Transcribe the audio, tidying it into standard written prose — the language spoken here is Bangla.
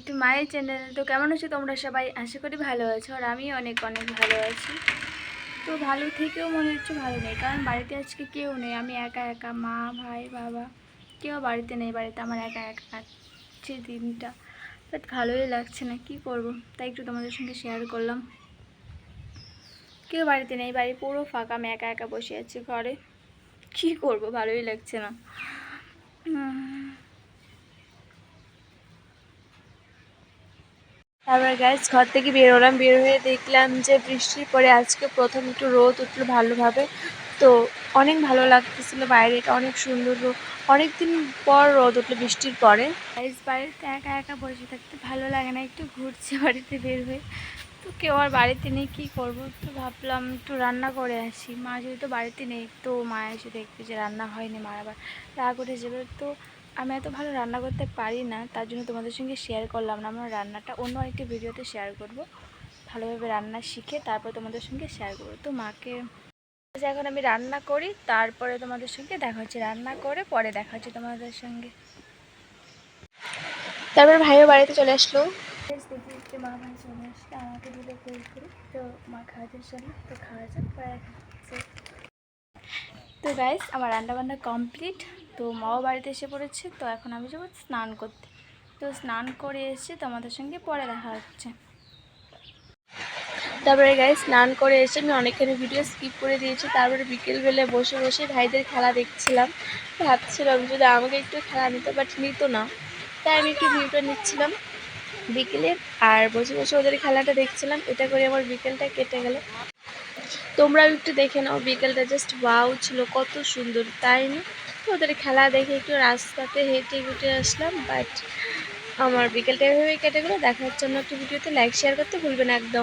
To my channel. তো কেমন আছো তোমরা সবাই? আশা করি ভালো আছো, আর আমি অনেক অনেক ভালো আছি। তো ভালো থেকেও মনে হচ্ছে ভালো নেই, কারণ বাড়িতে আজকে কেউ নেই। আমি একা একা, মা ভাই বাবা কেউ বাড়িতে নেই। বাড়িতে আমার একা একা কাটছে দিনটা, বাট ভালোই লাগছে না। কি করব, তাই একটু তোমাদের সঙ্গে শেয়ার করলাম। কেউ বাড়িতে নেই, বাড়ি পুরো ফাঁকা, আমি একা একা বসে আছি ঘরে। কি করব, ভালোই লাগছে না। তারপরে গাইস ঘর থেকে বেরোলাম, বের হয়ে দেখলাম যে বৃষ্টির পরে আজকে প্রথম একটু রোদ উঠলো ভালোভাবে। তো অনেক ভালো লাগতেছিল, বাইরেটা অনেক সুন্দর রোদ। অনেকদিন পর রোদ উঠলো বৃষ্টির পরে। গাইস বাড়িতে একা একা বসে থাকতে ভালো লাগে না, একটু ঘুরছে বাড়িতে বের হয়ে। তো কেউ আর বাড়িতে নেই, কী করবো। তো ভাবলাম একটু রান্না করে আসি। মা যেহেতু বাড়িতে নেই, তো মা এসে দেখবে যে রান্না হয়নি, মা আবার রাগ উঠে যাবে। তো আমি এত ভালো রান্না করতে পারি না, তার জন্য তোমাদের সঙ্গে শেয়ার করলাম না। আমার রান্নাটা অন্য একটি ভিডিওতে শেয়ার করব, ভালোভাবে রান্না শিখে তারপর তোমাদের সঙ্গে শেয়ার করবো। তো মাকে এখন আমি রান্না করি, তারপরে তোমাদের সঙ্গে দেখা হচ্ছে। রান্না করে পরে দেখা হচ্ছে তোমাদের সঙ্গে। তারপর ভাইও বাড়িতে চলে আসলো। দেখি মা ভাই চলে আসলে আমাকে দিলে কল করি। তো মা খাওয়াতে চলে, তো খাওয়া যাক, পরে খাচ্ছে। তো গাইস আমার রান্নাবান্না কমপ্লিট। তো মাও বাড়িতে এসে পড়েছে। তো এখন আমি যাবো স্নান করতে। তো স্নান করে এসে তোমাদের সঙ্গে পরে দেখা হচ্ছে। তারপরে গাইস স্নান করে এসে আমি অনেকখানি ভিডিও স্কিপ করে দিয়েছি। তারপরে বিকেলবেলা বসে বসে ভাইদের খেলা দেখছিলাম। ভাবছিলাম যদি আমাকে একটু খেলা নিত, বাট নিত না। তাই আমি একটু ভিডিওটা নিচ্ছিলাম বিকেলের, আর বসে বসে ওদের খেলাটা দেখছিলাম। এটা করে আমার বিকেলটা কেটে গেল। তোমরাও একটু দেখে নাও, বিকেলটা জাস্ট ওয়াও ছিল, কত সুন্দর, তাই না? তো ওদের খেলা দেখে একটু রাস্তাতে হেঁটে ঘুটে আসলাম। বাট আমার বিকেলটা এভাবে কেটে গেলো। দেখা হচ্ছে অন্য একটা ভিডিওতে। লাইক শেয়ার করতে ভুলবেন একদম।